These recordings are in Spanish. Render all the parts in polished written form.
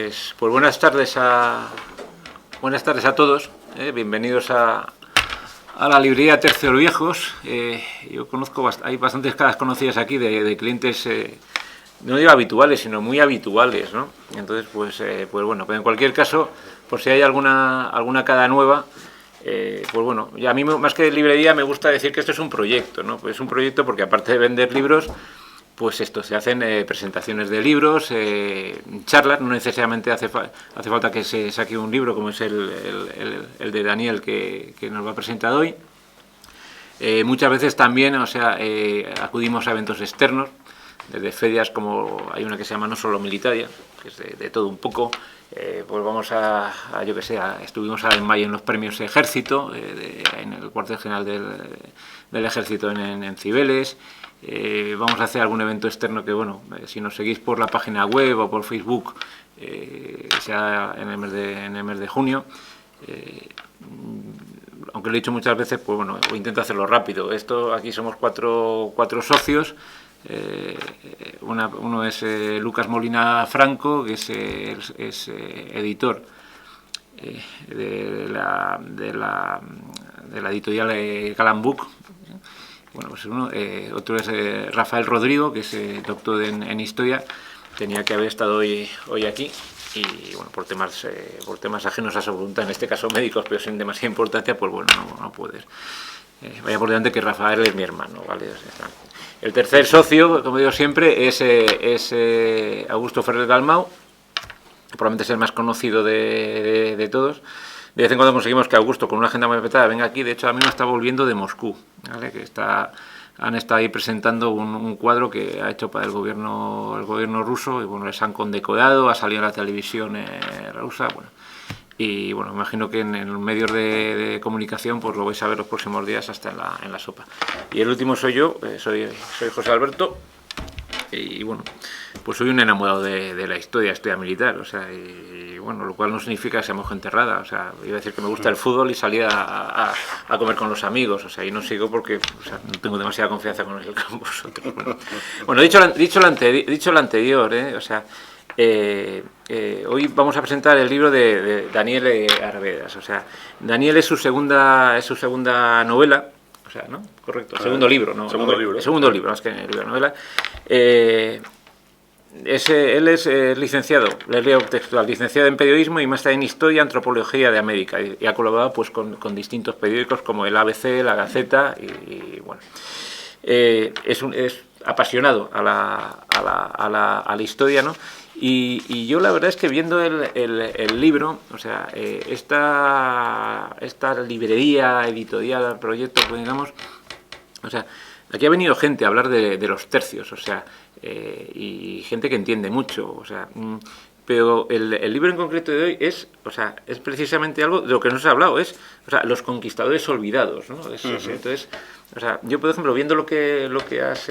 Pues buenas tardes a todos. Bienvenidos a la librería Tercios Viejos. Yo conozco, hay bastantes caras conocidas aquí de clientes, no digo habituales, sino muy habituales, ¿no? Entonces, pues bueno, pero en cualquier caso, por si hay alguna cara nueva, pues bueno, y a mí más que librería me gusta decir que esto es un proyecto, ¿no? Pues es un proyecto porque aparte de vender libros, pues esto, se hacen presentaciones de libros, charlas, no necesariamente hace falta que se saque un libro como es el de Daniel que nos va a presentar hoy. Muchas veces también, o sea, acudimos a eventos externos, desde ferias como hay una que se llama No Solo Militaria, que es de todo un poco. Pues vamos yo que sé, estuvimos en mayo en los premios Ejército, en el cuartel general del Ejército en Cibeles. Vamos a hacer algún evento externo que, bueno, si nos seguís por la página web o por Facebook, sea en el mes de junio. Aunque lo he dicho muchas veces, pues bueno, intento hacerlo rápido. Aquí somos cuatro socios. Uno es Lucas Molina Franco, que es editor de la editorial Calambuc. Bueno, pues otro es Rafael Rodrigo, que es doctor en Historia. Tenía que haber estado hoy aquí y bueno, por temas ajenos a su voluntad, en este caso médicos, pero sin demasiada importancia, pues bueno, no puedes. Vaya por delante que Rafael es mi hermano, ¿vale? El tercer socio, como digo siempre, es Augusto Ferrer Dalmau, probablemente es el más conocido de todos. De vez en cuando conseguimos que Augusto, con una agenda muy apretada, venga aquí. De hecho, a mí me está volviendo de Moscú, ¿vale? Que han estado ahí presentando un cuadro que ha hecho para el gobierno ruso, y bueno, les han condecorado, ha salido en la televisión rusa, bueno. Y bueno, imagino que en los medios de comunicación pues lo vais a ver los próximos días hasta en la sopa. Y el último soy yo, soy José Alberto, y bueno, pues soy un enamorado de la historia militar, o sea, y bueno, lo cual no significa que seamos gente errada, o sea, iba a decir que me gusta el fútbol y salir a comer con los amigos, o sea, y no sigo porque, o sea, no tengo demasiada confianza con vosotros. Bueno, dicho lo anterior, o sea, hoy vamos a presentar el libro de Daniel Arbedas. O sea, Daniel es su segunda novela, o sea, ¿no? Correcto, segundo libro, ¿no? Segundo libro, más que novela. Él es licenciado, le leo textual, licenciado en periodismo y máster en historia, antropología de América, y ha colaborado pues con distintos periódicos como el ABC, la Gaceta y bueno. Es apasionado a la historia, ¿no? Y yo la verdad es que viendo el libro, o sea, esta librería editorial, proyecto, pues digamos, o sea, aquí ha venido gente a hablar de los tercios, o sea, y gente que entiende mucho, o sea, pero el libro en concreto de hoy es precisamente algo de lo que nos ha hablado, o sea, los conquistadores olvidados, ¿no? Entonces, o sea, yo por ejemplo, viendo lo que has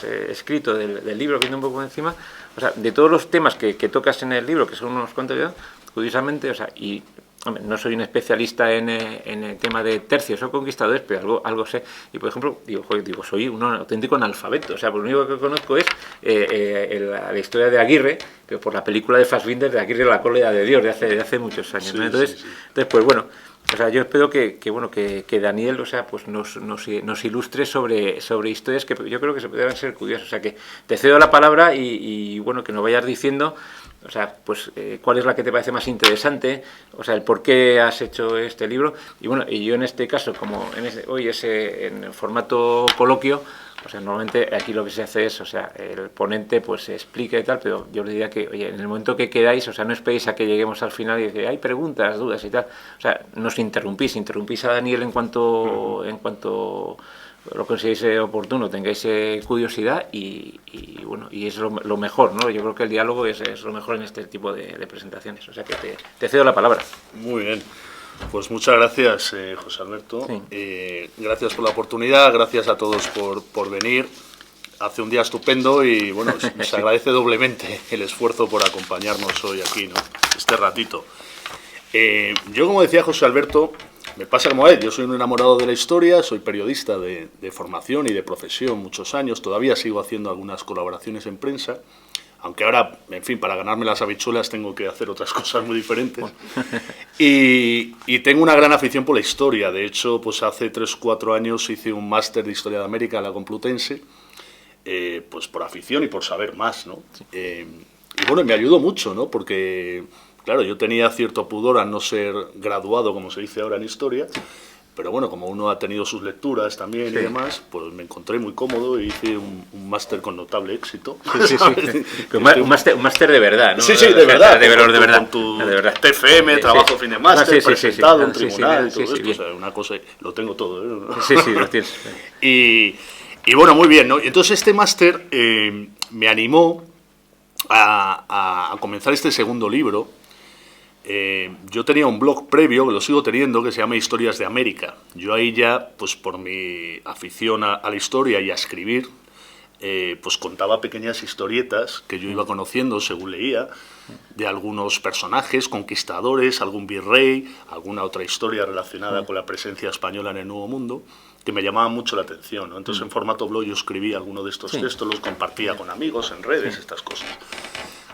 escrito del libro, viendo un poco encima, o sea, de todos los temas que tocas en el libro, que son unos cuantos ya, curiosamente, o sea, y hombre, no soy un especialista en el tema de tercios o conquistadores, pero algo sé. Y por ejemplo, digo, soy un auténtico analfabeto. O sea, pues lo único que conozco es la historia de Aguirre, pero por la película de Fassbinder de Aguirre, la cólera de Dios, de hace muchos años, ¿no? Entonces, pues bueno, o sea, yo espero que Daniel, o sea, pues nos ilustre sobre historias que yo creo que se podrían ser curiosas. O sea, que te cedo la palabra y bueno, que nos vayas diciendo, o sea, pues cuál es la que te parece más interesante, o sea, el por qué has hecho este libro. Y bueno, y yo en este caso, como hoy es en formato coloquio, o sea, normalmente aquí lo que se hace es, o sea, el ponente pues se explica y tal, pero yo les diría que, oye, en el momento que quedáis, o sea, no esperéis a que lleguemos al final y que hay preguntas, dudas y tal, o sea, nos interrumpís a Daniel en cuanto lo consideréis oportuno, tengáis curiosidad y bueno, y es lo mejor, ¿no? Yo creo que el diálogo es lo mejor en este tipo de presentaciones, o sea que te cedo la palabra. Muy bien. Pues muchas gracias, José Alberto. Sí. Gracias por la oportunidad, gracias a todos por venir. Hace un día estupendo y bueno, se agradece doblemente el esfuerzo por acompañarnos hoy aquí, ¿no? Este ratito. Yo, como decía José Alberto, me pasa como a él. Yo soy un enamorado de la historia, soy periodista de formación y de profesión muchos años. Todavía sigo haciendo algunas colaboraciones en prensa. aunque ahora, en fin, para ganarme las habichuelas tengo que hacer otras cosas muy diferentes. Y tengo una gran afición por la historia. De hecho, pues hace 3 o 4 años hice un máster de Historia de América en la Complutense, pues por afición y por saber más, ¿no? Sí. Y bueno, me ayudó mucho, ¿no? Porque, claro, yo tenía cierto pudor a no ser graduado, como se dice ahora en Historia, pero bueno, como uno ha tenido sus lecturas también y demás, pues me encontré muy cómodo y hice un máster con notable éxito. Sí. Un máster de verdad, ¿no? Sí, de verdad. De verdad. Con tu TFM, trabajo fin de máster, presentado en tribunal, todo esto. O sea, una cosa, lo tengo todo, ¿eh? Sí, lo tienes. Y bueno, muy bien, ¿no? Entonces este máster me animó a comenzar este segundo libro. Yo tenía un blog previo, que lo sigo teniendo, que se llama Historias de América. Yo ahí ya, pues por mi afición a la historia y a escribir, pues contaba pequeñas historietas que yo iba conociendo según leía, de algunos personajes, conquistadores, algún virrey, alguna otra historia relacionada con la presencia española en el Nuevo Mundo, que me llamaban mucho la atención, ¿no? Entonces en formato blog yo escribía alguno de estos textos, los compartía con amigos en redes, estas cosas.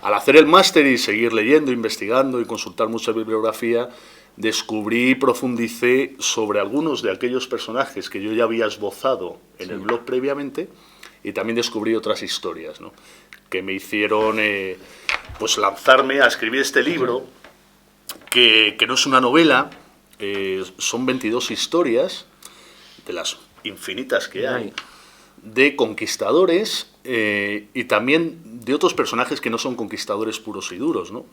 Al hacer el máster y seguir leyendo, investigando y consultar mucha bibliografía, descubrí y profundicé sobre algunos de aquellos personajes que yo ya había esbozado en el blog previamente, y también descubrí otras historias, ¿no? Que me hicieron pues lanzarme a escribir este libro, que no es una novela, son 22 historias, de las infinitas que hay, de conquistadores y también de otros personajes que no son conquistadores puros y duros, ¿no?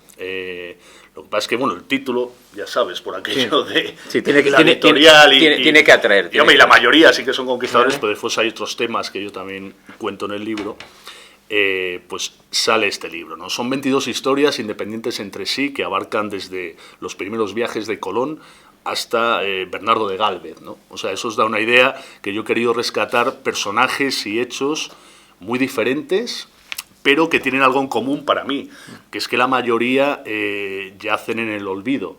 Lo que pasa es que, bueno, el título, ya sabes, por aquello de la editorial tiene que atraer. Y la mayoría sí que son conquistadores, pero después hay otros temas que yo también cuento en el libro. Pues sale este libro, ¿no? Son 22 historias independientes entre sí que abarcan desde los primeros viajes de Colón hasta Bernardo de Gálvez, ¿no? O sea, eso os da una idea que yo he querido rescatar personajes y hechos muy diferentes, pero que tienen algo en común para mí, que es que la mayoría yacen en el olvido,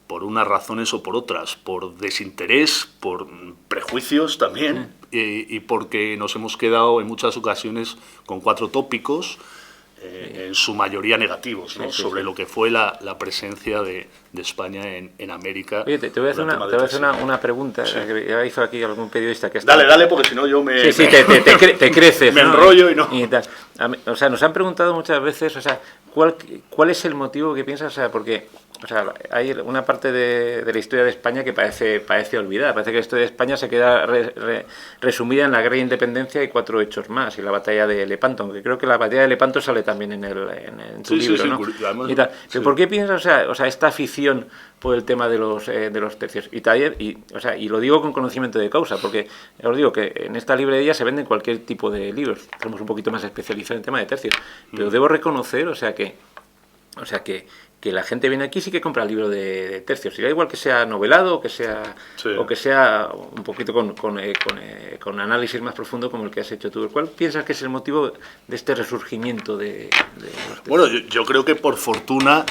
por unas razones o por otras, por desinterés, por prejuicios también, y porque nos hemos quedado en muchas ocasiones con 4 tópicos, en su mayoría negativos, ¿no? Sobre lo que fue la presencia de España en América. Oye, te voy a hacer una pregunta, que ya hizo aquí algún periodista que está... Dale, porque si no yo me... te creces, me, ¿no? enrollo y no... O sea, nos han preguntado muchas veces, o sea, ¿cuál es el motivo que piensas? O sea, porque... O sea, hay una parte de la historia de España que parece olvidada. Parece que la historia de España se queda resumida en la guerra de independencia y 4 hechos más, y la batalla de Lepanto, aunque creo que la batalla de Lepanto sale también en tu libro, ¿no? Y tal. Pero ¿por qué piensas, o sea, esta afición por el tema de los tercios? Y lo digo con conocimiento de causa, porque os digo que en esta librería se venden cualquier tipo de libros. Somos un poquito más especializados en tema de tercios. Pero debo reconocer, que la gente viene aquí sí que compra el libro de tercios, y da igual que sea novelado o que sea un poquito con análisis más profundo como el que has hecho tú. ¿Cuál piensas que es el motivo de este resurgimiento de los tercios? Bueno, yo creo que por fortuna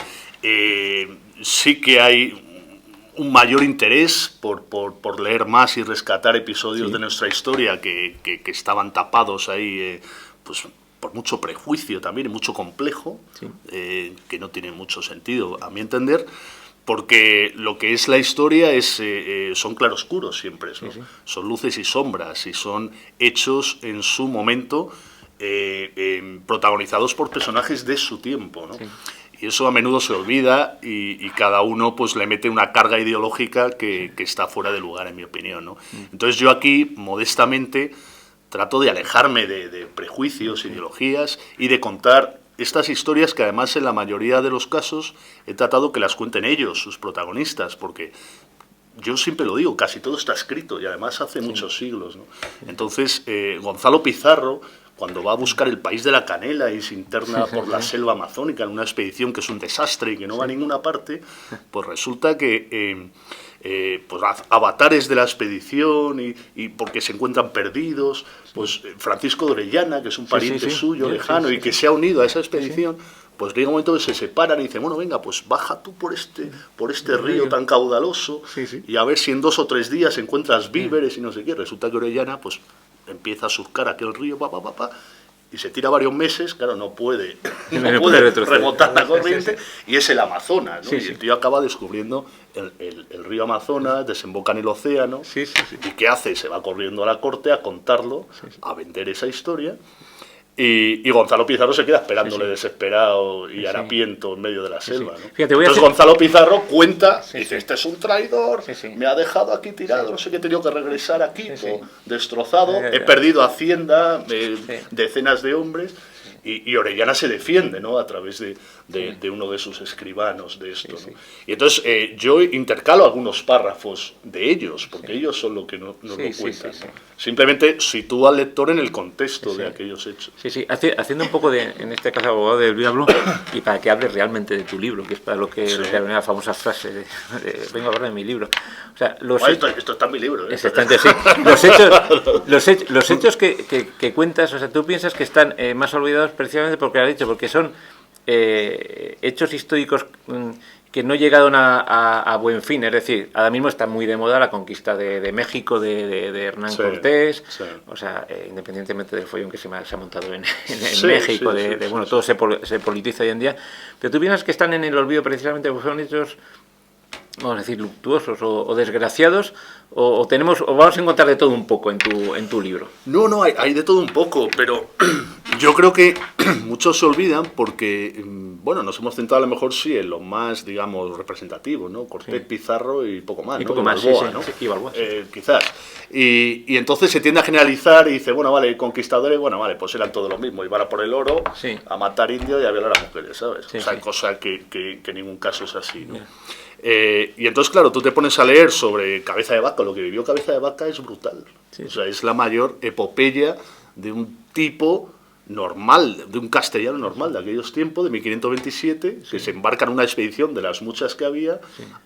sí que hay un mayor interés por leer más y rescatar episodios de nuestra historia que estaban tapados ahí, pues por mucho prejuicio también y mucho complejo, que no tiene mucho sentido, a mi entender, porque lo que es la historia son claroscuros siempre, ¿no? Son luces y sombras, y son hechos en su momento protagonizados por personajes de su tiempo, ¿no? Y eso a menudo se olvida, y cada uno pues le mete una carga ideológica que está fuera de lugar, en mi opinión, ¿no? Entonces yo aquí, modestamente, trato de alejarme de prejuicios, ideologías, y de contar estas historias que además en la mayoría de los casos he tratado que las cuenten ellos, sus protagonistas, porque yo siempre lo digo, casi todo está escrito y además hace muchos siglos, ¿no? Entonces Gonzalo Pizarro, cuando va a buscar el país de la canela y se interna por la selva amazónica en una expedición que es un desastre y que no va a ninguna parte, pues resulta que pues avatares de la expedición y porque se encuentran perdidos, pues Francisco de Orellana, que es un pariente suyo lejano y que se ha unido a esa expedición, pues llega un momento que se separan y dicen, bueno, venga, pues baja tú por este río tan caudaloso y a ver si en 2 o 3 días encuentras víveres y no sé qué. Resulta que Orellana pues empieza a surcar aquel río, y se tira varios meses, claro, no puede retroceder, remontar la corriente, y es el Amazonas, ¿no? Sí, y el tío acaba descubriendo el río Amazonas, desemboca en el océano, y ¿qué hace? Se va corriendo a la corte a contarlo, a vender esa historia. Y Gonzalo Pizarro se queda esperándole desesperado y harapiento en medio de la selva, ¿no? Fíjate, Entonces Gonzalo Pizarro cuenta, dice, sí. este es un traidor, me ha dejado aquí tirado, no sé qué, he tenido que regresar a Quito, destrozado, he perdido Hacienda, decenas de hombres, y Orellana se defiende, ¿no? A través de uno de sus escribanos de esto, ¿no? Y entonces yo intercalo algunos párrafos de ellos, porque ellos son los que nos lo cuentan. Simplemente sitúa al lector en el contexto de aquellos hechos. Haciendo un poco en este caso, abogado del diablo, y para que hables realmente de tu libro, que es para lo que la famosa frase de vengo a hablar de mi libro. O sea, esto está en mi libro, ¿eh? Exactamente, sí. Los hechos que cuentas, o sea, tú piensas que están más olvidados precisamente porque lo has dicho, porque son hechos históricos que no llegaron a buen fin. Es decir, ahora mismo está muy de moda la conquista de México de Hernán Cortés, o sea, independientemente del follón que se ha montado en México, bueno, todo se politiza hoy en día, pero tú piensas que están en el olvido precisamente porque son hechos, vamos a decir, luctuosos o desgraciados, o vamos a encontrar de todo un poco en tu libro. No, hay de todo un poco, pero yo creo que muchos se olvidan porque, bueno, nos hemos centrado a lo mejor en lo más, digamos, representativo, ¿no? Cortés, Pizarro y poco más, y ¿no? poco más, Balboa, ¿no? Y Balboa, quizás. Y entonces se tiende a generalizar y dice, bueno, vale, conquistadores, bueno, vale, pues eran todos lo mismo, iban a por el oro, a matar indios y a violar a mujeres, ¿sabes? Cosa que en ningún caso es así, ¿no? Y entonces, claro, tú te pones a leer sobre Cabeza de Vaca, lo que vivió Cabeza de Vaca es brutal. O sea, es la mayor epopeya de un tipo normal, de un castellano normal de aquellos tiempos, de 1527, que se embarca en una expedición de las muchas que había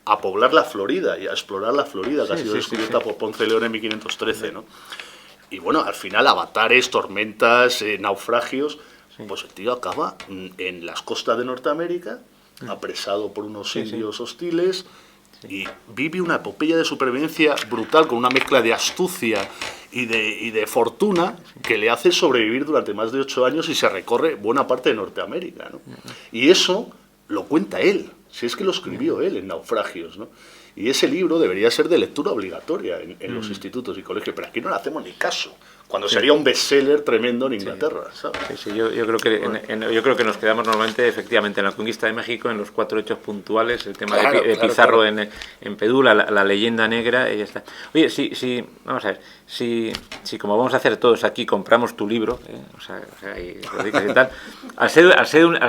a poblar la Florida y a explorar la Florida, que ha sido descubierta por Ponce de León en 1513, ¿no? Y bueno, al final, avatares, tormentas, naufragios, pues el tío acaba en las costas de Norteamérica, apresado por unos indios hostiles, y vive una epopeya de supervivencia brutal con una mezcla de astucia y de fortuna que le hace sobrevivir durante más de 8 años y se recorre buena parte de Norteamérica, ¿no? Y eso lo cuenta él, si es que lo escribió él en Naufragios, ¿no? Y ese libro debería ser de lectura obligatoria en los institutos y colegios, pero aquí no le hacemos ni caso, cuando sería un bestseller tremendo en Inglaterra, ¿sabes? Yo creo que nos quedamos normalmente, efectivamente, en la conquista de México, en los 4 hechos puntuales, el tema de Pizarro en Perú, la leyenda negra, y ya está. Oye, vamos a ver, si como vamos a hacer todos aquí, compramos tu libro, o sea y lo dedicas y tal, al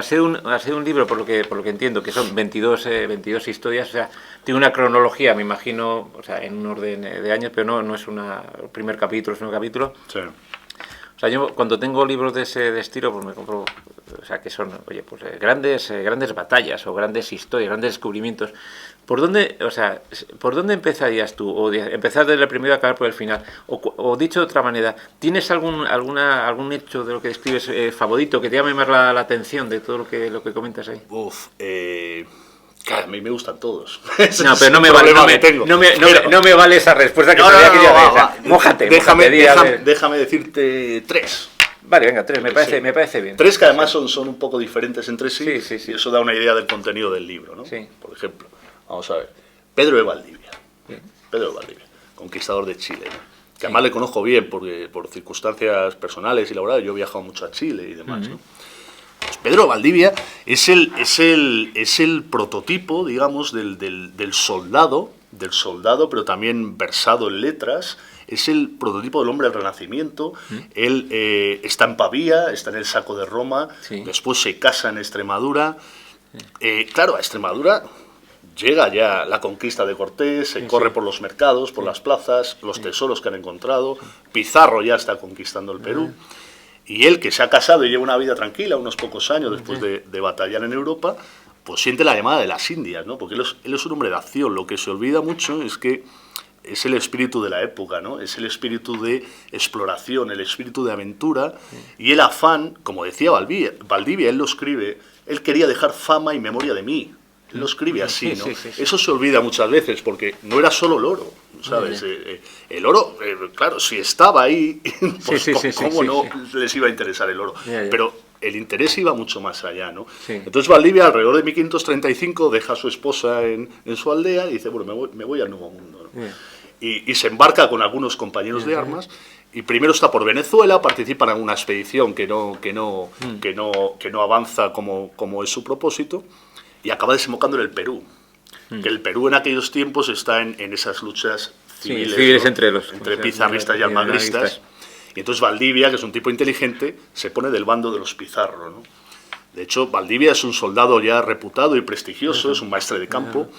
ser un libro, por lo que entiendo, que son 22 historias, o sea, tiene una cronología, me imagino, o sea, en un orden de años, pero no es el primer capítulo, es un capítulo. Sí. O sea, yo cuando tengo libros de ese estilo, pues me compro, o sea, que son, oye, pues grandes batallas o grandes historias, grandes descubrimientos. ¿Por dónde empezarías tú? ¿O empezar desde el primero y acabar por el final? O dicho de otra manera, ¿tienes algún hecho de lo que describes favorito que te llame más la atención de todo lo que comentas ahí? Claro, a mí me gustan todos. No, pero no me vale esa respuesta que mójate. Déjame decirte 3. Vale, venga, 3, me parece bien. 3 que además son un poco diferentes entre sí, sí. Y eso da una idea del contenido del libro, ¿no? Sí. Por ejemplo, vamos a ver, Pedro de Valdivia, conquistador de Chile, ¿no? Que además le conozco bien porque por circunstancias personales y laborales, yo he viajado mucho a Chile y demás, ¿no? Pues Pedro de Valdivia es el prototipo, digamos, del soldado, pero también versado en letras. Es el prototipo del hombre del Renacimiento. Él está en Pavía, está en el saco de Roma, después se casa en Extremadura. Claro, a Extremadura llega ya la conquista de Cortés, se corre por los mercados, por las plazas, los tesoros que han encontrado. Pizarro ya está conquistando el Perú. Y él, que se ha casado y lleva una vida tranquila, unos pocos años después de batallar en Europa, pues siente la llamada de las Indias, ¿no? Porque él es un hombre de acción. Lo que se olvida mucho es que es el espíritu de la época, ¿no? Es el espíritu de exploración, el espíritu de aventura y el afán, como decía Valdivia, él lo escribe, él quería dejar fama y memoria de mí. Él lo escribe así, ¿no? Sí. Eso se olvida muchas veces, porque no era solo el oro, ¿sabes? El oro, claro, si estaba ahí, pues ¿cómo no les iba a interesar el oro? Pero el interés iba mucho más allá, ¿no? Entonces Valdivia, alrededor de 1535, deja a su esposa en su aldea y dice, bueno, me voy al Nuevo Mundo, ¿no? Y se embarca con algunos compañeros de armas, y primero está por Venezuela, participa en una expedición que no avanza como es su propósito, y acaba desembocando en el Perú. Que el Perú en aquellos tiempos está en esas luchas civiles, ¿no? entre pizarristas y almagristas. Y entonces Valdivia, que es un tipo inteligente, se pone del bando de los Pizarro, ¿no? De hecho, Valdivia es un soldado ya reputado y prestigioso, es un maestre de campo,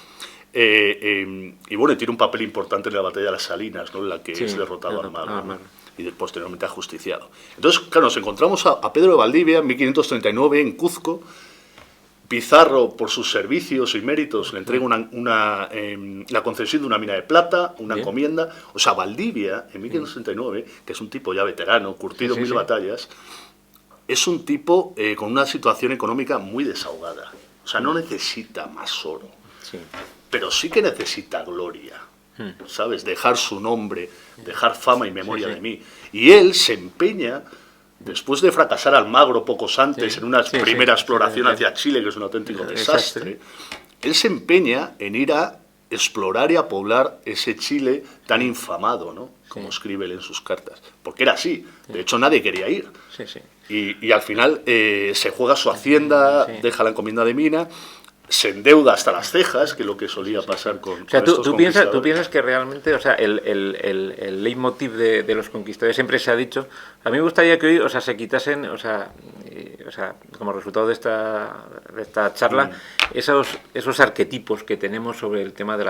y bueno, tiene un papel importante en la batalla de las Salinas, ¿no? En la que es derrotado Almagro, ¿no? Y posteriormente ajusticiado. Entonces, claro, nos encontramos a Pedro de Valdivia en 1539 en Cuzco. Pizarro, por sus servicios y méritos, le entrega la concesión de una mina de plata, una encomienda. O sea, Valdivia, en 1569, que es un tipo ya veterano, curtido en 1000 batallas, es un tipo con una situación económica muy desahogada. O sea, no necesita más oro, pero sí que necesita gloria, ¿sabes? Dejar su nombre, dejar fama y memoria de mí. Y él se empeña, después de fracasar Almagro pocos antes en una primera exploración hacia Chile, que es un auténtico desastre, él se empeña en ir a explorar y a poblar ese Chile tan infamado, ¿no? Como escribe él en sus cartas. Porque era así. De hecho, nadie quería ir. Y al final se juega su hacienda, deja la encomienda de mina, se endeuda hasta las cejas, que es lo que solía pasar con, o sea, con estos tú conquistadores. piensas que realmente, o sea, el leitmotiv de los conquistadores siempre se ha dicho. A mí me gustaría que hoy, o sea, se quitasen, o sea, como resultado de esta charla, esos arquetipos que tenemos sobre el tema de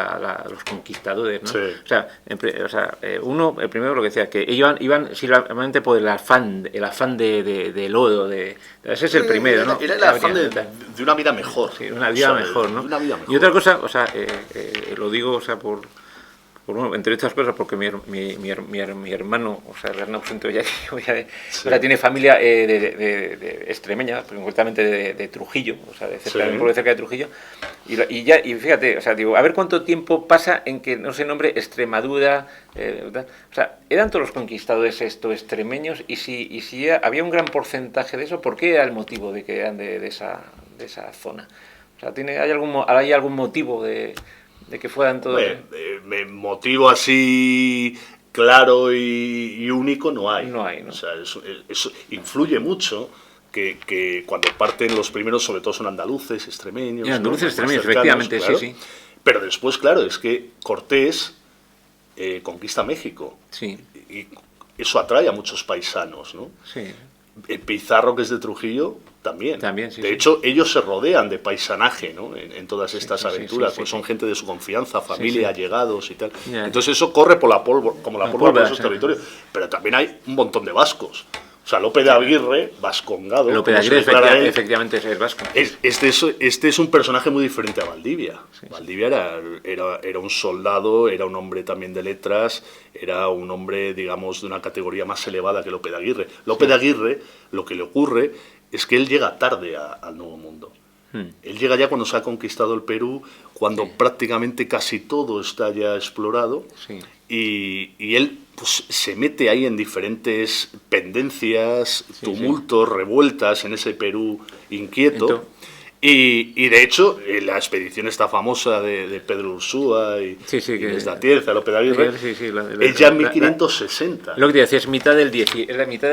los conquistadores, ¿no? O sea, uno, el primero lo que decía, que ellos iban simplemente por el afán del oro, ese es el primero, ¿no? Era el afán de una vida mejor. Sí, una vida mejor, ¿no? Y otra cosa, o sea, lo digo, o sea, entre otras cosas, porque mi hermano, o sea, Hernán Ausento, o sea, tiene familia de extremeña, concretamente de Trujillo, o sea, cerca de Trujillo, y fíjate, o sea, digo, a ver cuánto tiempo pasa en que no se nombre Extremadura, o sea, eran todos los conquistadores extremeños, y si había un gran porcentaje de eso, ¿por qué era el motivo de que eran de esa zona? O sea, ¿hay algún motivo de que fueran todos? Motivo así claro y único no hay. No hay, ¿no? O sea, eso influye mucho que cuando parten los primeros, sobre todo son andaluces, extremeños. Andaluces, extremeños, efectivamente, claro. Sí. Pero después, claro, es que Cortés conquista México. Sí. Y eso atrae a muchos paisanos, ¿no? Sí. Pizarro, que es de Trujillo, también. De hecho, ellos se rodean de paisanaje, ¿no? en todas estas aventuras, pues son gente de su confianza, familia, allegados y tal. Entonces eso corre por la pólvora, como la pólvora por esos territorios. Pero también hay un montón de vascos. O sea, Lope de Aguirre, vascongado. Lope de Aguirre, efectivamente, es vasco. Este es un personaje muy diferente a Valdivia. Valdivia era un soldado, era un hombre también de letras, era un hombre, digamos, de una categoría más elevada que Lope de Aguirre. Lope de Aguirre, lo que le ocurre es que él llega tarde al Nuevo Mundo. Él llega ya cuando se ha conquistado el Perú, cuando prácticamente casi todo está ya explorado, y él pues se mete ahí en diferentes pendencias, tumultos, revueltas en ese Perú inquieto. Y de hecho, la expedición esta famosa de Pedro Ursúa y desde Atienza, Lope de Aguirre, es ya en 1560. Lo que te decía, es la mitad del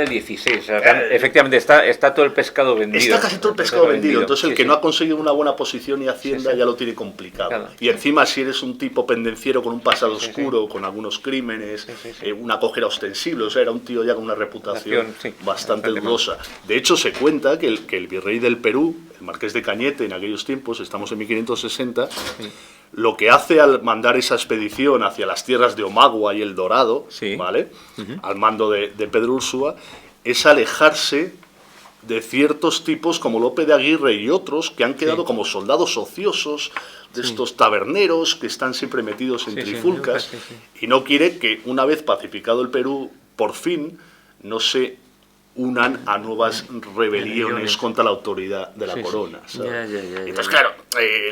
16. O sea, efectivamente, está todo el pescado vendido. Está casi todo el pescado vendido. Entonces, el que no ha conseguido una buena posición y hacienda ya lo tiene complicado. Claro. Y encima, si eres un tipo pendenciero con un pasado oscuro, con algunos crímenes, una cojera ostensible, o sea, era un tío ya con una reputación bastante dudosa. De hecho, se cuenta que el virrey del Perú, el marqués de Cañete, en aquellos tiempos, estamos en 1560, lo que hace al mandar esa expedición hacia las tierras de Omagua y El Dorado, ¿vale? Al mando de Pedro Ursúa, es alejarse de ciertos tipos como Lope de Aguirre y otros que han quedado como soldados ociosos, de estos taberneros que están siempre metidos en trifulcas, y no quiere que, una vez pacificado el Perú, por fin, no se unan a nuevas rebeliones contra la autoridad de la corona, ¿sabes? Entonces, claro,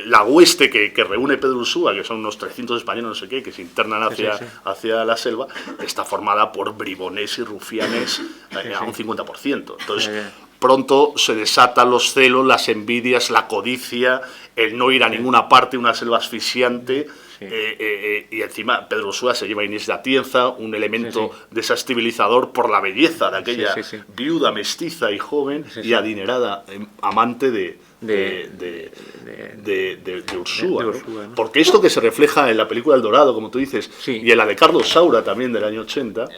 la hueste que reúne Pedro Ursúa, que son unos 300 españoles, no sé qué, que se internan hacia la selva, está formada por bribones y rufianes a un 50%. Entonces, pronto se desatan los celos, las envidias, la codicia, el no ir a ninguna parte, una selva asfixiante. Y encima Pedro Ursúa se lleva a Inés de Atienza, un elemento desestabilizador por la belleza de aquella viuda mestiza y joven y adinerada, amante de Ursúa, ¿no? Porque esto que se refleja en la película El Dorado, como tú dices, y en la de Carlos Saura también del año 80,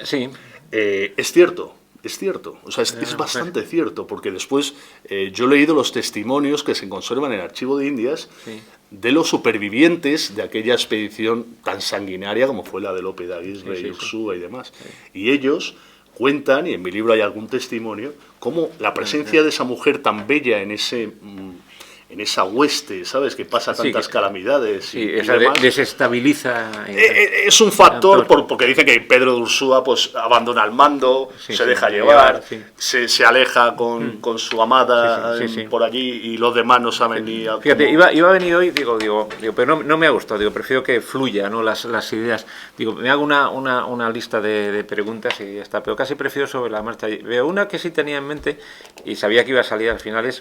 es cierto. Es cierto, o sea, es bastante cierto, porque después yo he leído los testimonios que se conservan en el Archivo de Indias de los supervivientes de aquella expedición tan sanguinaria como fue la de Lope de Aguirre y Ursúa y demás. Y ellos cuentan, y en mi libro hay algún testimonio, cómo la presencia de esa mujer tan bella en esa hueste, ¿sabes?, que pasa tantas calamidades. Y desestabiliza. Es un factor porque dice que Pedro de Ursúa pues abandona el mando, se deja llevar, se aleja con su amada por allí y los demás no saben ni... Fíjate, iba a venir hoy, digo, pero no me ha gustado, prefiero que fluya, ¿no?, las ideas. Digo, me hago una lista de preguntas y ya está, pero casi prefiero sobre la marcha. Veo una que sí tenía en mente y sabía que iba a salir al final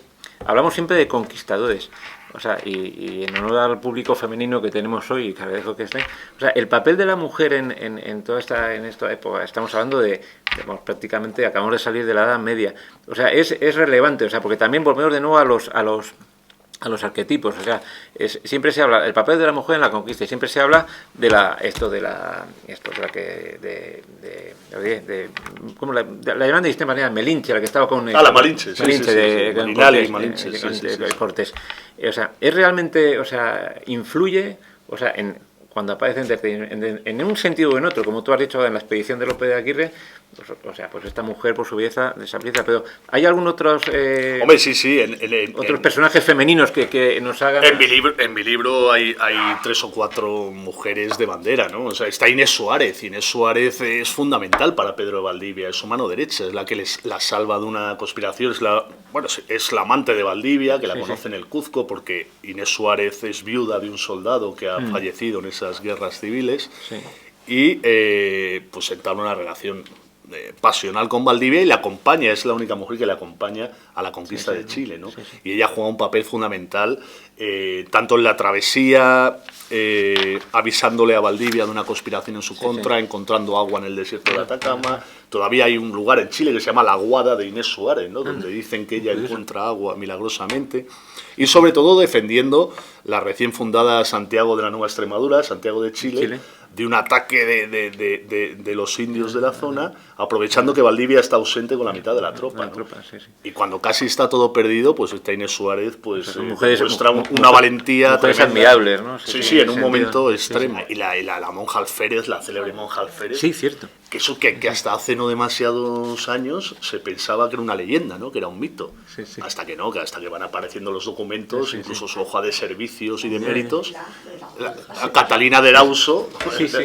hablamos siempre de conquistadores, o sea, y en honor al público femenino que tenemos hoy, y que agradezco que esté, o sea, el papel de la mujer en toda esta época, estamos hablando prácticamente acabamos de salir de la Edad Media, o sea, es relevante, o sea, porque también volvemos de nuevo a los arquetipos, o sea, siempre se habla el papel de la mujer en la conquista y siempre se habla de la ¿cómo la llaman de distintas maneras? Melinche, la que estaba con la Malinche, Malinche de Cortés. O sea, es realmente, o sea, influye, o sea, cuando aparecen en un sentido o en otro, como tú has dicho en la expedición de Lope de Aguirre, pues, o sea, pues esta mujer por su belleza desabilita, pero ¿hay algún otros hombre, sí, otros personajes femeninos que nos hagan? En mi libro hay 3 o 4 mujeres de bandera, ¿no? O sea, está Inés Suárez. Inés Suárez es fundamental para Pedro de Valdivia, es su mano derecha, es la que la salva de una conspiración, es la amante de Valdivia, que la conoce en el Cuzco, porque Inés Suárez es viuda de un soldado que ha fallecido en esas guerras civiles, y pues entabla una relación pasional con Valdivia y le acompaña, es la única mujer que le acompaña a la conquista de Chile, ¿no? Y ella juega un papel fundamental tanto en la travesía, avisándole a Valdivia de una conspiración en su contra, encontrando agua en el desierto de Atacama. Todavía hay un lugar en Chile que se llama La Aguada de Inés Suárez, ¿no?, donde dicen que ella encuentra agua milagrosamente, y sobre todo defendiendo la recién fundada Santiago de la Nueva Extremadura, Santiago de Chile. De un ataque de los indios de la zona, aprovechando que Valdivia está ausente con la mitad de la tropa, ¿no? Y cuando casi está todo perdido, pues esta Inés Suárez pues muestra una valentía admirable, ¿no? Sí, en un momento extremo. Y la monja Alférez, la célebre monja Alférez, cierto, que hasta hace no demasiados años se pensaba que era una leyenda, ¿no?, que era un mito, hasta que van apareciendo los documentos, incluso su hoja de servicios y de méritos, la Catalina de Lauso,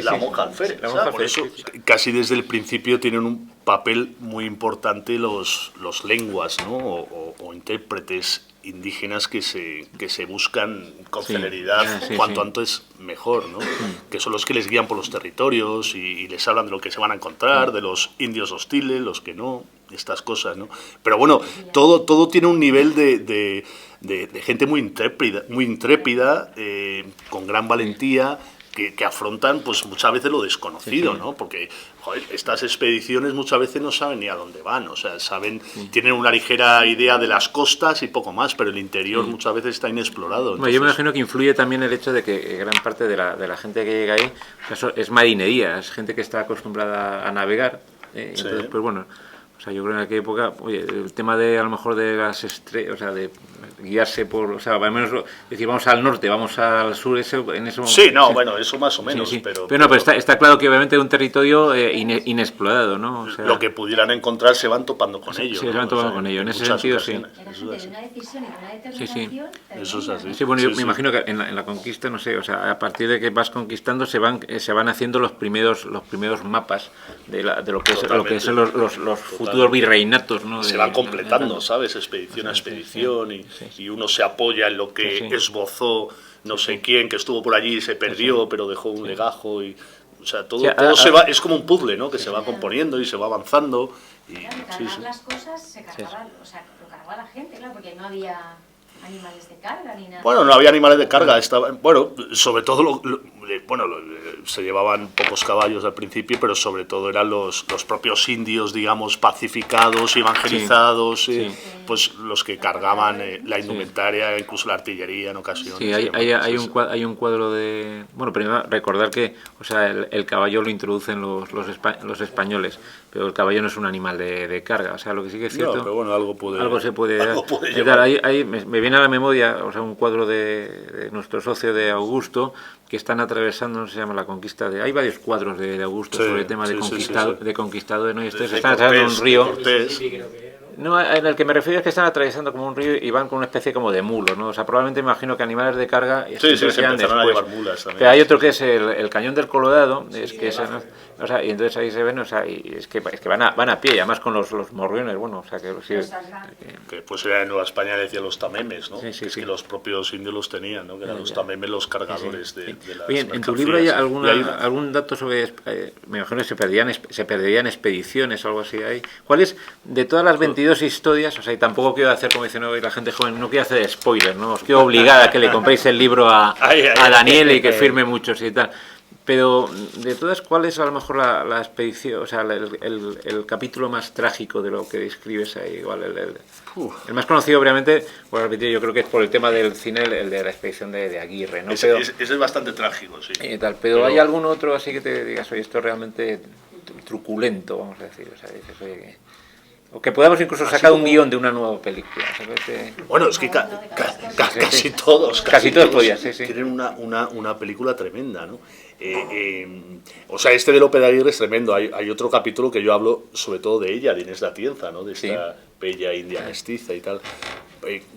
la monja Alférez. Por eso casi desde el principio tienen un papel muy importante los lenguas, ¿no?, o intérpretes indígenas que se buscan con celeridad, cuanto antes mejor, ¿no? Que son los que les guían por los territorios y les hablan de lo que se van a encontrar, de los indios hostiles, los que no, estas cosas, ¿no? Pero bueno, todo tiene un nivel de gente muy intrépida, con gran valentía, que afrontan pues muchas veces lo desconocido, ¿no? Porque estas expediciones muchas veces no saben ni a dónde van, o sea, tienen una ligera idea de las costas y poco más, pero el interior muchas veces está inexplorado. Entonces... Yo me imagino que influye también el hecho de que gran parte de la gente que llega ahí es marinería, es gente que está acostumbrada a navegar, entonces pues bueno... O sea, yo creo en aquella época, el tema de a lo mejor de las estrellas, o sea, de guiarse por, o sea, al menos decir vamos al norte, vamos al sur, en ese momento. Sí, no, bueno, eso más o menos, pero está claro que obviamente es un territorio inexplorado, ¿no? O sea, lo que pudieran encontrar se van topando con ellos. Sí, se van topando con ellos, en ese sentido ocasiones. Sí. Era gente de una decisión y de una determinación. Eso es así. Sí, bueno, yo me imagino que en la conquista, no sé, o sea, a partir de que vas conquistando se van haciendo los primeros mapas de lo que son los futuros virreinatos, ¿no? Se van completando, ¿sabes? Expedición a expedición, y uno se apoya en lo que esbozó no sé quién, que estuvo por allí y se perdió, pero dejó un legajo, y o sea, todo se va, es como un puzzle, ¿no? Que se va componiendo y se va avanzando. Y cargar las cosas se cargaba, o sea, lo cargaba la gente, claro, porque no había animales de carga ni nada. Bueno, no había animales de carga, bueno, sobre todo se llevaban pocos caballos al principio, pero sobre todo eran los propios indios, digamos, pacificados, evangelizados, pues los que cargaban la indumentaria, incluso la artillería en ocasiones. Sí, hay un cuadro de... Bueno, primero recordar que, o sea, el caballo lo introducen los españoles, pero el caballo no es un animal de carga, o sea, lo que sí que es cierto... No, pero bueno, algo se puede llevar. Ahí me viene a la memoria, o sea, un cuadro de nuestro socio de Augusto, que están atravesando, no se llama La Conquista de... Hay varios cuadros de Augusto sobre el tema de conquistadores, ¿no? Y estos están atravesando un río... No, en el que me refiero es que están atravesando como un río y van con una especie como de mulo, ¿no? O sea, probablemente imagino que animales de carga... se empezaron a llevar mulas también. Pero hay otro que es el Cañón del Colorado, o sea, y entonces ahí se ven, o sea, y es que van a pie, y además con los morriones, bueno, o sea, que... Que pues era en Nueva España decían los tamemes, ¿no? Que los propios indios los tenían, ¿no? Que eran los tamemes los cargadores de las Oye, en tu libro hay algún dato sobre... me imagino que se perderían expediciones o algo así ahí. ¿Cuál es, de todas las 22 historias, o sea, y tampoco quiero hacer, como dicen hoy la gente joven, no quiero hacer spoilers, ¿no? Os quiero obligar a que le compréis el libro a Daniel y que firme muchos y tal. Pero, de todas, ¿cuál es a lo mejor la expedición, o sea, el capítulo más trágico de lo que describes ahí? Igual el más conocido, obviamente, por repetir, yo creo que es por el tema del cine, el de la expedición de Aguirre, ¿no? Ese es bastante trágico, sí. Pero ¿hay algún otro así que te digas, oye, esto es realmente truculento, vamos a decir? O sea, dices, oye, o que podamos incluso sacar un guión de una nueva película, ¿sabes? Bueno, es que casi todos podían, tienen una película tremenda, ¿no? O sea, este de Lope de Aguirre es tremendo. Hay otro capítulo que yo hablo sobre todo de ella, de Inés de Atienza, ¿no? De esta bella india mestiza y tal.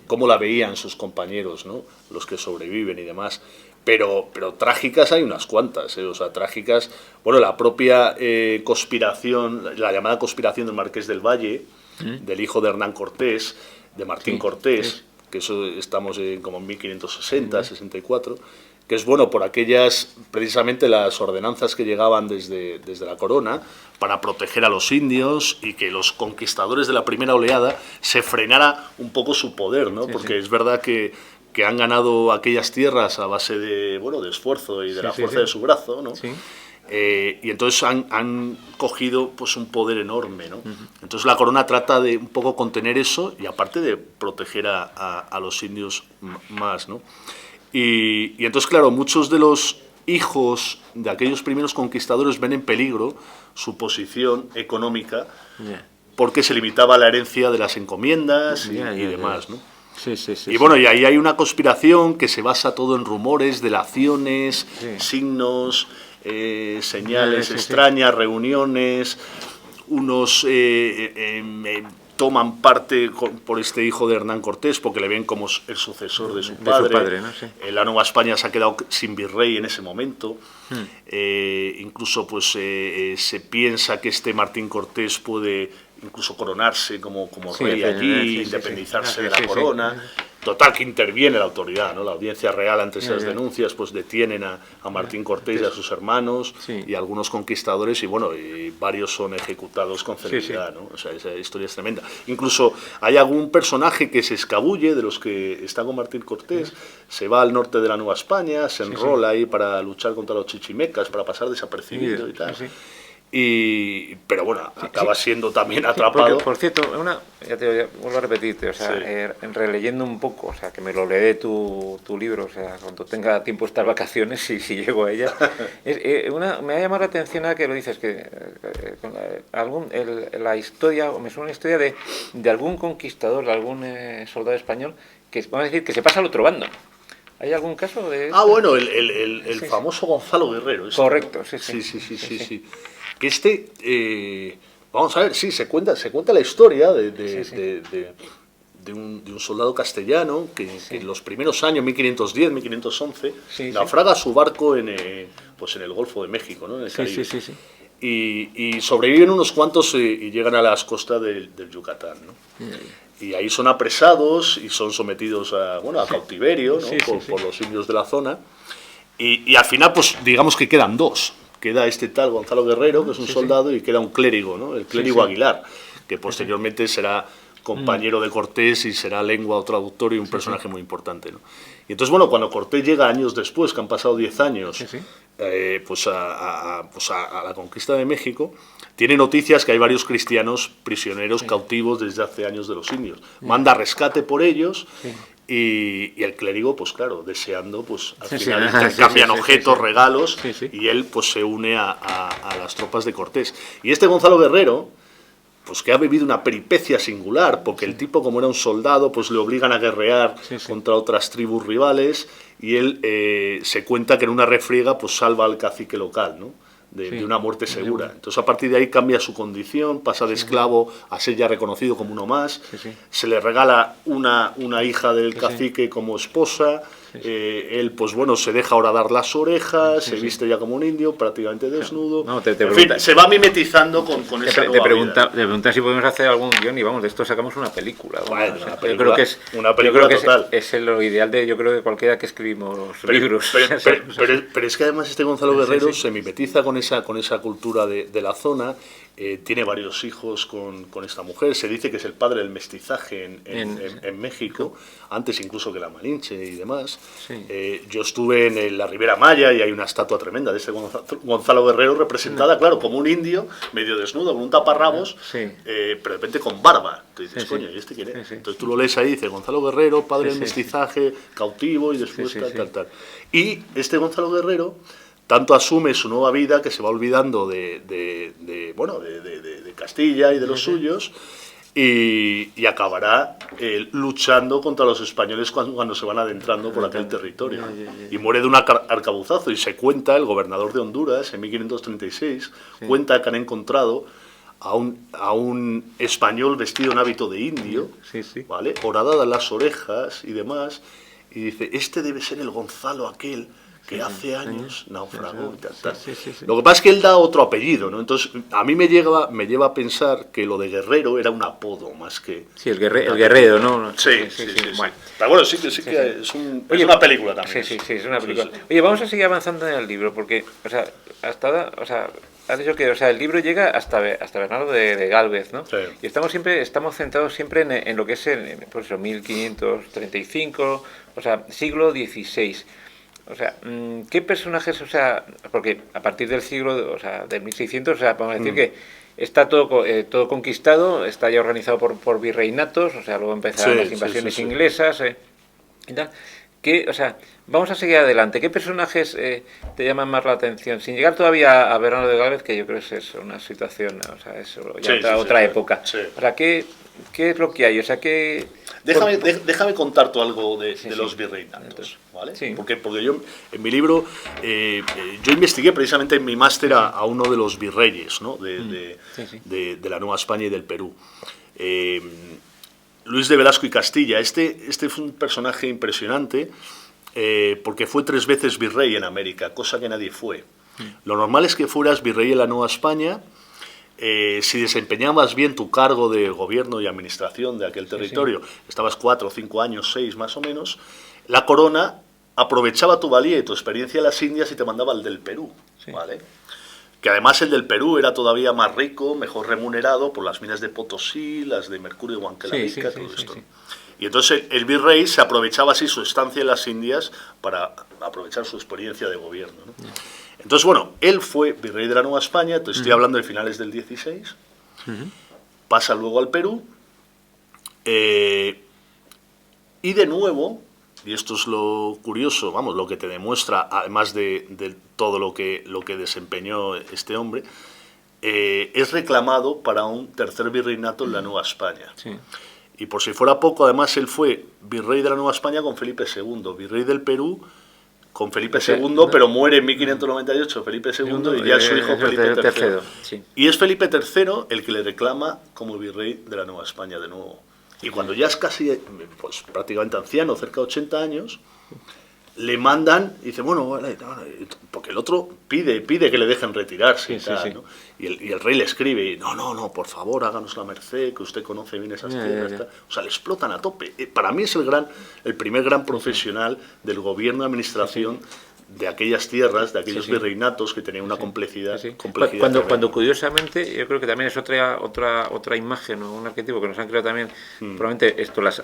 Cómo la veían sus compañeros, ¿no? Los que sobreviven y demás. Pero trágicas hay unas cuantas, o sea, trágicas... Bueno, la propia conspiración, la llamada conspiración del Marqués del Valle, del hijo de Hernán Cortés, de Martín Cortés, que eso estamos como en 1560, 64, que es bueno por aquellas, precisamente las ordenanzas que llegaban desde la corona para proteger a los indios y que los conquistadores de la primera oleada se frenara un poco su poder, ¿no? Porque es verdad que han ganado aquellas tierras a base de esfuerzo y de la fuerza de su brazo, ¿no? Y entonces han cogido pues un poder enorme, ¿no? Entonces la corona trata de un poco contener eso y aparte de proteger a los indios más, ¿no? Y entonces, claro, muchos de los hijos de aquellos primeros conquistadores ven en peligro su posición económica porque se limitaba a la herencia de las encomiendas y demás, ¿no? Y bueno, y ahí hay una conspiración que se basa todo en rumores, delaciones, signos, señales extrañas, reuniones, unos toman parte por este hijo de Hernán Cortés porque le ven como el sucesor de su padre, ¿no? La Nueva España se ha quedado sin virrey en ese momento. Incluso pues se piensa que este Martín Cortés puede incluso coronarse como rey allí, independizarse de la corona. Total, que interviene la autoridad, ¿no? La Audiencia Real, ante esas denuncias, pues detienen a Martín Cortés y a sus hermanos y a algunos conquistadores, y bueno, y varios son ejecutados con celeridad, ¿no? O sea, esa historia es tremenda. Incluso hay algún personaje que se escabulle de los que está con Martín Cortés, se va al norte de la Nueva España, se enrola ahí para luchar contra los chichimecas, para pasar desapercibido y tal. Pero bueno, acaba siendo también atrapado. Porque, por cierto, ya te vuelvo a repetirte, o sea, releyendo un poco, o sea, que me lo leeré tu libro, o sea, cuando tenga tiempo estas vacaciones, si llego a ellas. Me ha llamado la atención a que lo dices, que la historia, o me suena una historia de algún conquistador, de algún soldado español, que vamos a decir que se pasa al otro bando. ¿Hay algún caso de esto? Bueno, el famoso Gonzalo Guerrero. Correcto, sí. Que vamos a ver, se cuenta la historia de un soldado castellano que en los primeros años, 1510, 1511, naufraga su barco en el Golfo de México, ¿no? En el Caribe. y sobreviven unos cuantos y llegan a las costas del Yucatán, ¿no? Y ahí son apresados y son sometidos a cautiverio, ¿no? Por los indios de la zona. Y al final, pues digamos que quedan dos. Queda este tal Gonzalo Guerrero, que es un soldado, y queda un clérigo, ¿no? El clérigo Aguilar, que posteriormente será compañero de Cortés y será lengua o traductor y un personaje muy importante, ¿no? Y entonces, bueno, cuando Cortés llega años después, que han pasado 10 años, pues a la conquista de México, tiene noticias que hay varios cristianos prisioneros cautivos desde hace años de los indios. Manda rescate por ellos. Y el clérigo, pues claro, deseando, pues al final intercambian objetos, regalos, y él pues se une a las tropas de Cortés. Y este Gonzalo Guerrero, pues que ha vivido una peripecia singular, porque el tipo, como era un soldado, pues le obligan a guerrear contra otras tribus rivales, y él se cuenta que en una refriega pues salva al cacique local, ¿no? De una muerte segura. Entonces a partir de ahí cambia su condición, pasa de esclavo a ser ya reconocido como uno más, se le regala una hija del cacique como esposa, él pues bueno, se deja ahora dar las orejas, se viste ya como un indio, prácticamente desnudo, en fin, se va mimetizando con esa nueva vida. Te preguntas si podemos hacer algún guión y vamos, de esto sacamos una película. Bueno, o sea, una película, yo creo que es una película total. Es lo ideal de, yo creo, de cualquiera que escribimos libros. Pero es que además este Gonzalo Guerrero se mimetiza con esa cultura de la zona, tiene varios hijos con esta mujer, se dice que es el padre del mestizaje en México, antes incluso que la Malinche y demás. Yo estuve en la Ribera Maya y hay una estatua tremenda de ese Gonzalo Guerrero representada, claro, como un indio, medio desnudo, con un taparrabos, pero de repente con barba. Tú dices, coño, ¿y este quién es? Entonces tú lo lees ahí, dice Gonzalo Guerrero, padre del mestizaje, cautivo y después tal. Y este Gonzalo Guerrero tanto asume su nueva vida que se va olvidando de Castilla y de los suyos, y acabará luchando contra los españoles cuando se van adentrando por aquel territorio. Y muere de un arcabuzazo, y se cuenta, el gobernador de Honduras, en 1536, cuenta que han encontrado a un español vestido en hábito de indio, ¿vale? Horadadas las orejas y demás, y dice, este debe ser el Gonzalo aquel que hace años naufragó y tal. Lo que pasa es que él da otro apellido, ¿no? Entonces, a mí me lleva a pensar que lo de Guerrero era un apodo más que... Sí, el guerrero, ¿no? Sí. Bueno, pero bueno, sí que es una película también. Sí, es una película. Oye, vamos a seguir avanzando en el libro, porque, o sea, has dicho que, o sea, el libro llega hasta Bernardo de Gálvez, ¿no? Sí. Y estamos centrados siempre en lo que es pues eso, 1535, o sea, siglo XVI. O sea, ¿qué personajes, o sea, porque a partir del siglo, o sea, de 1600, o sea, podemos decir que está todo conquistado, está ya organizado por virreinatos, o sea, luego empezaron las invasiones inglesas, y tal. O sea, vamos a seguir adelante. ¿Qué personajes te llaman más la atención? Sin llegar todavía a Bernardo de Gálvez, que yo creo que es una situación, o sea, es ya otra época. O sea, ¿qué es lo que hay? O sea, ¿qué...? Déjame contarte algo de los virreinatos, ¿vale? Porque yo, en mi libro, yo investigué precisamente en mi máster a uno de los virreyes, ¿no? de la Nueva España y del Perú. Luis de Velasco y Castilla. Este fue un personaje impresionante porque fue 3 veces virrey en América, cosa que nadie fue. Lo normal es que fueras virrey en la Nueva España. Si desempeñabas bien tu cargo de gobierno y administración de aquel territorio, estabas 4 o 5 años, 6 más o menos, la corona aprovechaba tu valía y tu experiencia en las Indias y te mandaba al del Perú, ¿vale? Que además el del Perú era todavía más rico, mejor remunerado por las minas de Potosí, las de Mercurio y Huancavelica, todo esto. Y entonces el virrey se aprovechaba así su estancia en las Indias para aprovechar su experiencia de gobierno, ¿no? Entonces, bueno, él fue virrey de la Nueva España, entonces estoy hablando de finales del 16, pasa luego al Perú, y de nuevo, y esto es lo curioso, vamos, lo que te demuestra, además de todo lo que desempeñó este hombre, es reclamado para un tercer virreinato en la Nueva España. Y por si fuera poco, además él fue virrey de la Nueva España con Felipe II, virrey del Perú con Felipe II, pero muere en 1598 Felipe II y ya es su hijo Felipe III. Y es Felipe III el que le reclama como virrey de la Nueva España de nuevo. Y cuando ya es casi, pues prácticamente anciano, cerca de 80 años, le mandan y dice, bueno, vale, porque el otro pide que le dejen retirarse, Sí, y tal, sí, sí. ¿no? Y el rey le escribe, no, por favor, háganos la merced, que usted conoce bien esas tierras, tal. O sea, le explotan a tope. Para mí es el primer gran profesional del gobierno de administración de aquellas tierras, de aquellos virreinatos que tenían una complejidad, Sí. complejidad Cuando tremenda. curiosamente, yo creo que también es otra imagen o un arquetipo que nos han creado también, probablemente esto, las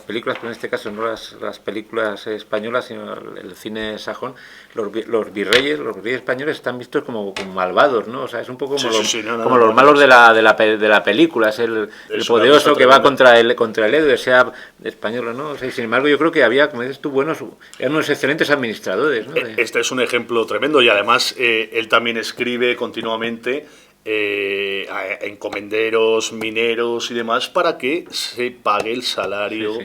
películas, pero en este caso no las películas españolas, sino el cine sajón, los virreyes españoles están vistos como malvados, ¿no? O sea, es un poco como los malos de la película, es el poderoso que va contra el héroe, sea español o no. O sea, sin embargo, yo creo que había, como dices tú, eran unos excelentes administradores, ¿no? Este es un ejemplo tremendo y además él también escribe continuamente a encomenderos, mineros y demás para que se pague el salario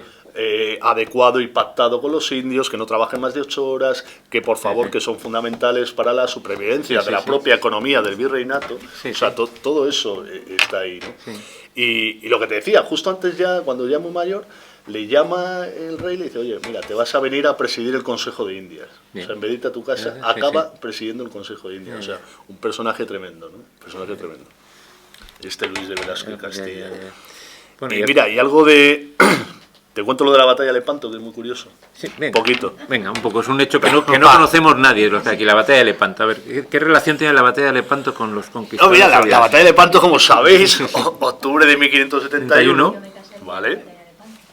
adecuado y pactado con los indios, que no trabajen más de 8 horas, que por favor, que son fundamentales para la supervivencia de la propia economía del virreinato. O sea, todo eso está ahí, ¿no? Y lo que te decía, justo antes ya, cuando ya muy mayor, le llama el rey y le dice, oye, mira, te vas a venir a presidir el Consejo de Indias. O sea, en vez de irte a tu casa, acaba presidiendo el Consejo de Indias. O sea, un personaje tremendo, ¿no? Un personaje tremendo. Este Luis de Velasco y Castilla. Bueno, y mira, y algo de... Te cuento lo de la batalla de Lepanto, que es muy curioso. Sí, un poquito. Venga, un poco. Es un hecho que no conocemos nadie, los de aquí, la batalla de Lepanto. A ver, ¿qué relación tiene la batalla de Lepanto con los conquistadores? No, mira, la batalla de Lepanto, como sabéis, octubre de 1571. ¿Vale?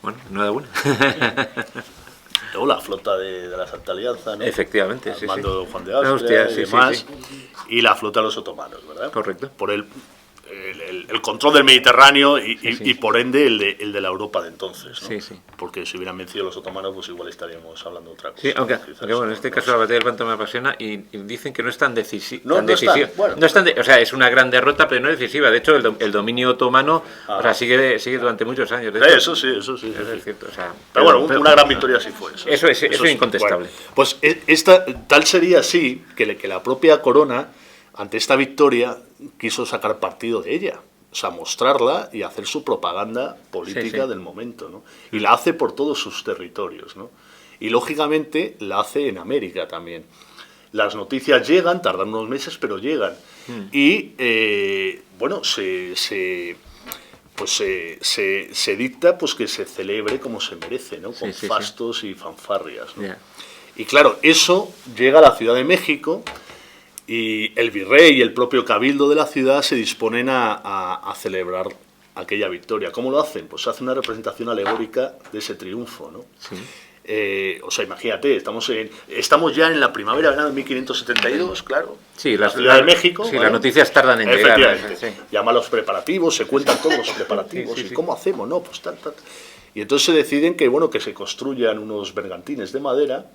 Bueno, enhorabuena. Luego la flota de la Santa Alianza, ¿no? Efectivamente, sí. Mando Juan de Austria y demás. Y la flota de los otomanos, ¿verdad? Correcto. Por el control del Mediterráneo y por ende el de la Europa de entonces, ¿no? Porque si hubieran vencido los otomanos, pues igual estaríamos hablando de otra cosa. Sí, aunque bueno, en este caso la batalla del Lepanto me apasiona y dicen que no es tan decisiva. No es tan, o sea, es una gran derrota, pero no es decisiva. De hecho, el dominio otomano o sea, sigue durante muchos años. Eso sí. Es cierto, o sea, pero bueno, una gran victoria sí fue eso. Eso es incontestable. Bueno, pues tal sería así que la propia corona, ante esta victoria, quiso sacar partido de ella. O sea, mostrarla y hacer su propaganda política del momento, ¿no? Y la hace por todos sus territorios, ¿no? Y lógicamente la hace en América también. Las noticias llegan, tardan unos meses, pero llegan. Y, bueno, se dicta pues que se celebre como se merece, ¿no? Con fastos y fanfarrias, ¿no? Y claro, eso llega a la Ciudad de México. Y el virrey y el propio cabildo de la ciudad se disponen a celebrar aquella victoria. ¿Cómo lo hacen? Pues hace una representación alegórica de ese triunfo, ¿no? O sea, imagínate, estamos ya en la primavera-verano de 1572, claro. Sí, la Ciudad de México. Sí, las noticias tardan en llegar. Efectivamente. Llama a los preparativos, se cuentan todos los preparativos. ¿Y cómo hacemos? No, pues tal. Y entonces se deciden que se construyan unos bergantines de madera,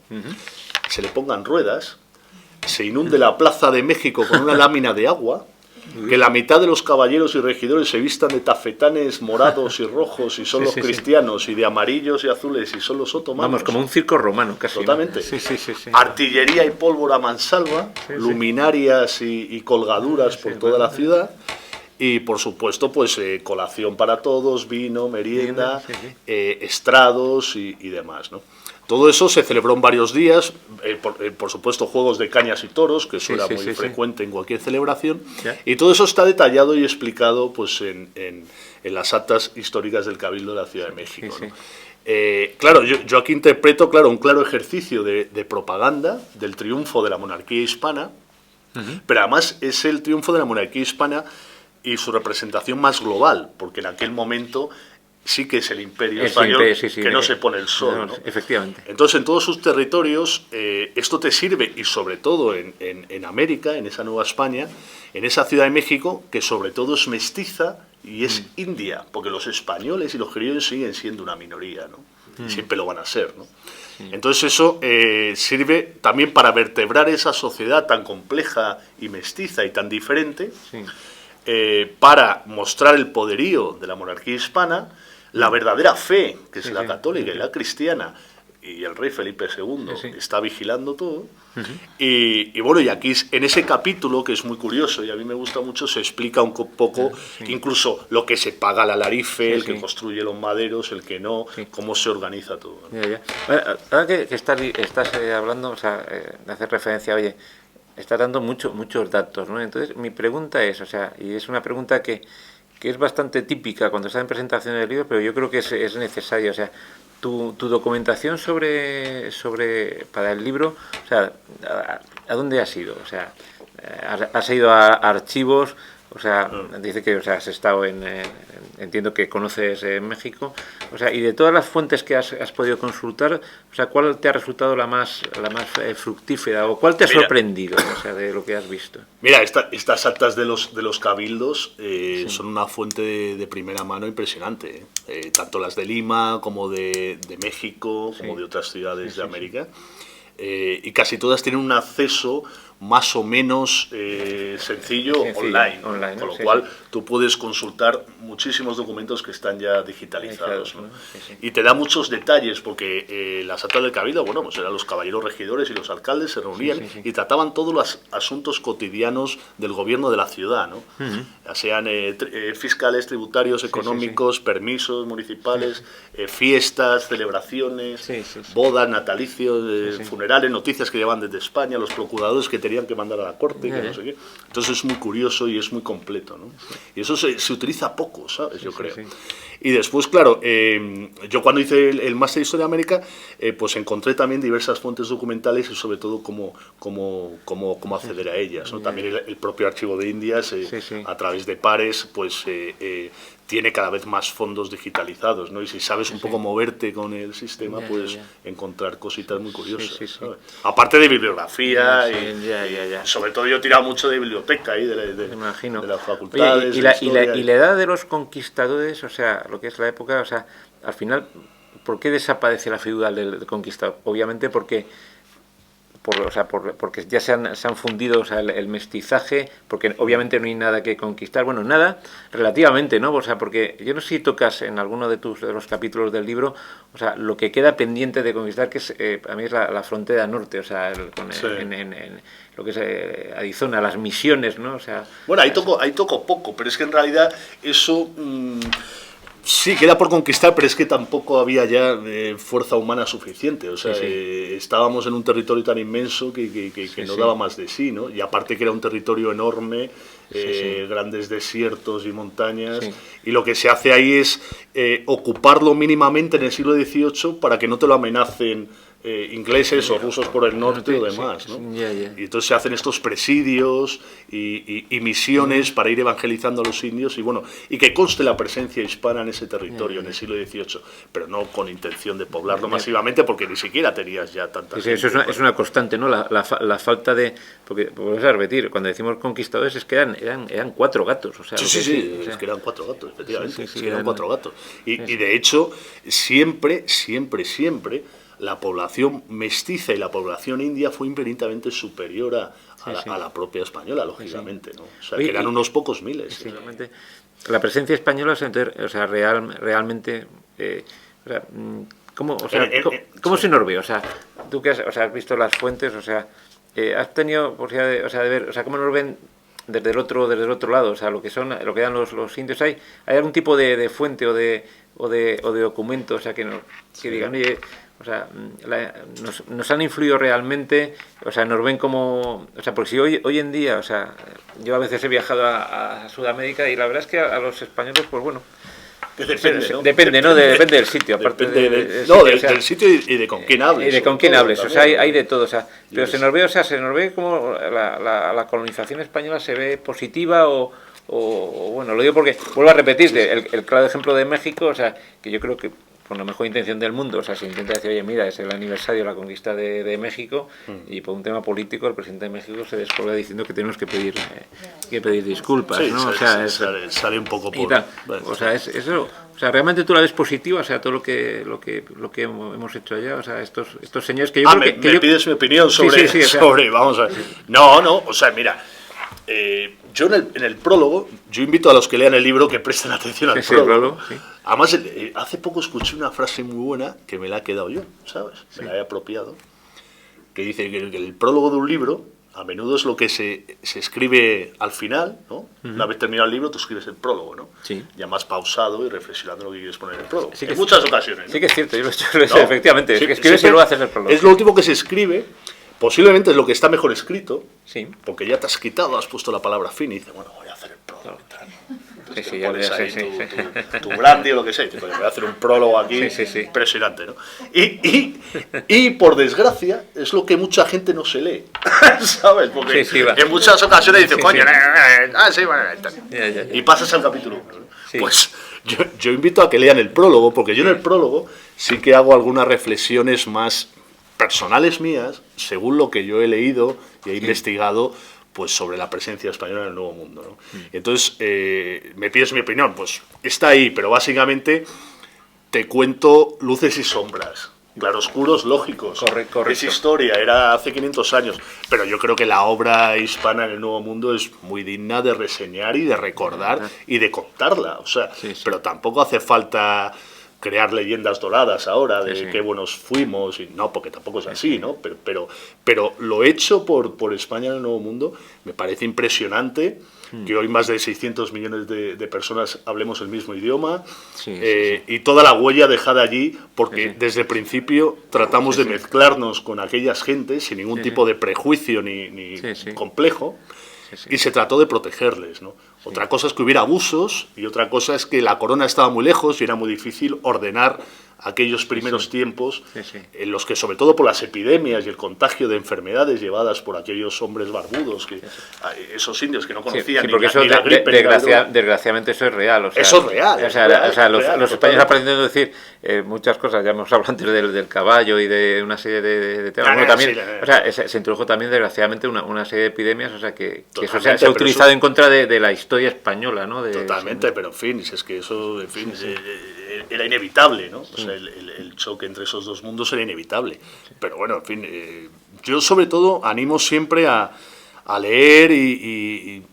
se le pongan ruedas, se inunde la Plaza de México con una lámina de agua, que la mitad de los caballeros y regidores se vistan de tafetanes morados y rojos y son los cristianos, y de amarillos y azules y son los otomanos. Vamos, como un circo romano, casi. Totalmente. Artillería y pólvora mansalva, luminarias y colgaduras por toda la ciudad. Y por supuesto, pues colación para todos, vino, merienda, estrados y demás, ¿no? Todo eso se celebró en varios días, por supuesto juegos de cañas y toros, que eso era muy frecuente en cualquier celebración, y todo eso está detallado y explicado pues en las actas históricas del Cabildo de la Ciudad de México, ¿no? Claro, yo aquí interpreto un claro ejercicio de propaganda del triunfo de la monarquía hispana, pero además es el triunfo de la monarquía hispana y su representación más global, porque en aquel momento sí que es el imperio español que no se pone el sol, ¿no? Efectivamente. Entonces, en todos sus territorios, esto te sirve, y sobre todo en América, en esa Nueva España, en esa Ciudad de México, que sobre todo es mestiza y es india, porque los españoles y los criollos siguen siendo una minoría, ¿no? Siempre lo van a ser, ¿no? Entonces eso sirve también para vertebrar esa sociedad tan compleja y mestiza y tan diferente, para mostrar el poderío de la monarquía hispana, la verdadera fe, que es la católica y la cristiana, y el rey Felipe II Sí. está vigilando todo. Y bueno, y aquí en ese capítulo, que es muy curioso y a mí me gusta mucho, se explica un poco incluso lo que se paga al alarife, el que construye los maderos, el que no, cómo se organiza todo, ¿no? Ya. Ahora que estás hablando, o sea, de hacer referencia, oye, estás dando muchos datos, ¿no? Entonces, mi pregunta es, o sea, y es una pregunta que es bastante típica cuando está en presentación del libro, pero yo creo que es necesaria, o sea, tu documentación para el libro, o sea, ¿a dónde has ido? O sea, ¿has ido a archivos? O sea, dice que, o sea, has estado entiendo que conoces México, o sea, y de todas las fuentes que has podido consultar, o sea, ¿cuál te ha resultado la más fructífera o cuál te ha sorprendido, o sea, de lo que has visto? Mira, estas actas de los cabildos son una fuente de primera mano impresionante, tanto las de Lima como de México, como de otras ciudades de América, y casi todas tienen un acceso más o menos sencillo online, con lo cual tú puedes consultar muchísimos documentos que están ya digitalizados, ¿no? Y te da muchos detalles, porque las actas del cabildo, bueno, pues eran los caballeros regidores y los alcaldes se reunían y trataban todos los asuntos cotidianos del gobierno de la ciudad, ¿no? Ya sean fiscales, tributarios, económicos, permisos municipales, fiestas, celebraciones, bodas, natalicios, funerales, noticias que llevan desde España, los procuradores que tenían que mandar a la corte, que no sé qué. Entonces es muy curioso y es muy completo, ¿no? Y eso se utiliza poco, ¿sabes? Yo creo. Y después, claro, yo cuando hice el máster de Historia de América, pues encontré también diversas fuentes documentales y sobre todo cómo acceder a ellas, ¿no? También el propio Archivo de Indias, a través de pares, pues tiene cada vez más fondos digitalizados, ¿no? Y si sabes un poco moverte con el sistema, puedes encontrar cositas muy curiosas, ¿sabes? Aparte de bibliografía, y sobre todo yo he tirado mucho de biblioteca ahí, de las facultades. Oye, y la edad de los conquistadores, o sea, lo que es la época, o sea, al final, ¿por qué desaparece la figura del conquistador? Obviamente porque ya se han fundido, o sea, el mestizaje, porque obviamente no hay nada que conquistar, bueno, nada, relativamente, ¿no? O sea, porque yo no sé si tocas en alguno de los capítulos del libro, o sea, lo que queda pendiente de conquistar, que es, a mí es la frontera norte, o sea, en lo que es Arizona, las misiones, ¿no? O sea, bueno, ahí toco poco, pero es que en realidad eso... sí, queda por conquistar, pero es que tampoco había ya fuerza humana suficiente. O sea, estábamos en un territorio tan inmenso que no daba más de sí, ¿no? Y aparte que era un territorio enorme, grandes desiertos y montañas, y lo que se hace ahí es ocuparlo mínimamente en el siglo XVIII para que no te lo amenacen ingleses o rusos por el norte o demás, ¿no? Y entonces se hacen estos presidios y misiones para ir evangelizando a los indios, y bueno, y que conste la presencia hispana en ese territorio en el siglo XVIII, pero no con intención de poblarlo masivamente, porque ni siquiera tenías ya tanta gente. Eso es una constante, ¿no? La falta de... Porque, volvemos a repetir, cuando decimos conquistadores es que eran 4 gatos, o sea... Es que eran 4 gatos, efectivamente, es que eran 4 gatos. Y de hecho, siempre la población mestiza y la población india fue infinitamente superior a la propia española, lógicamente, ¿no? O sea, que eran unos pocos miles. Realmente, la presencia española, o sea, realmente... ¿Cómo se nos ve? O sea, tú que has visto las fuentes, o sea, has tenido posibilidad de ver, o sea, cómo nos ven desde el otro lado, o sea, lo que dan los indios. ¿Hay algún tipo de fuente o de documento, o sea, que digan, oye, o sea, nos han influido realmente, o sea, nos ven como, o sea, porque si hoy en día, o sea, yo a veces he viajado a Sudamérica y la verdad es que a los españoles, pues bueno, depende, ¿no? Depende del sitio, aparte del sitio y de con quién hables. Y de con quién hables, o sea, hay de todo, o sea, pero se nos ve como la colonización española se ve positiva o bueno, lo digo porque, vuelvo a repetirte, el claro ejemplo de México, o sea, que yo creo que con la mejor intención del mundo, o sea, se intenta decir, oye, mira, es el aniversario de la conquista de México, y por un tema político el presidente de México se descuelga diciendo que tenemos que pedir disculpas, ¿no? Sale un poco por... Bueno. O sea, eso, o sea, realmente tú la ves positiva, o sea, todo lo que hemos hecho allá, o sea, estos señores que yo creo que... ¿Me pides mi opinión sobre...? Sí, vamos a ver. No, o sea, mira... yo en el prólogo, yo invito a los que lean el libro que presten atención al prólogo. Sí. Además, hace poco escuché una frase muy buena que me la he quedado yo, ¿sabes? Me la he apropiado, que dice que el prólogo de un libro a menudo es lo que se escribe al final, ¿no? Una vez terminado el libro, tú escribes el prólogo, ¿no? Sí. Ya más pausado y reflexionando lo que quieres poner en el prólogo. Sí que en muchas ocasiones, ¿no? Sí que es cierto, yo lo he hecho, ¿no? Efectivamente. Sí, escribes y luego haces el prólogo. Es lo último que se escribe, posiblemente es lo que está mejor escrito, sí. Porque ya te has quitado, has puesto la palabra fin y dices, bueno, voy a hacer el prólogo. Entonces, sí, pones ahí tu brandy o lo que sea, y te voy a hacer un prólogo aquí impresionante, ¿no? Y por desgracia, es lo que mucha gente no se lee, ¿sabes? Porque en muchas ocasiones dices, coño, y pasas al capítulo 1, ¿no? Sí. Pues yo invito a que lean el prólogo, porque yo en el prólogo sí que hago algunas reflexiones más personales mías, según lo que yo he leído y he investigado, pues sobre la presencia española en el Nuevo Mundo, ¿no? Entonces, me pides mi opinión, pues está ahí, pero básicamente te cuento luces y sombras, claroscuros lógicos. Correcto. Es historia, era hace 500 años, pero yo creo que la obra hispana en el Nuevo Mundo es muy digna de reseñar y de recordar y de contarla, o sea, pero tampoco hace falta crear leyendas doradas ahora de qué buenos fuimos, y no, porque tampoco es así, ¿no? Pero lo hecho por España en el Nuevo Mundo me parece impresionante, que hoy más de 600 millones de personas hablemos el mismo idioma, y toda la huella dejada allí, porque desde el principio tratamos de mezclarnos con aquellas gentes sin ningún tipo de prejuicio ni complejo, y se trató de protegerles, ¿no? Otra cosa es que hubiera abusos y otra cosa es que la corona estaba muy lejos y era muy difícil ordenar aquellos primeros tiempos en los que, sobre todo por las epidemias y el contagio de enfermedades llevadas por aquellos hombres barbudos, que esos indios que no conocían ni la gripe. Desgraciadamente eso es real. O sea, eso es real. Los españoles aprendiendo a decir muchas cosas, ya hemos hablado antes del caballo y de una serie de temas. Bueno, también, se introdujo también desgraciadamente una serie de epidemias, o sea que eso se ha utilizado en contra de la historia española, ¿no? Totalmente, pero en fin, es que eso, en fin, era inevitable, ¿no? O sea, el choque entre esos dos mundos era inevitable. Pero bueno, en fin, yo sobre todo animo siempre a leer y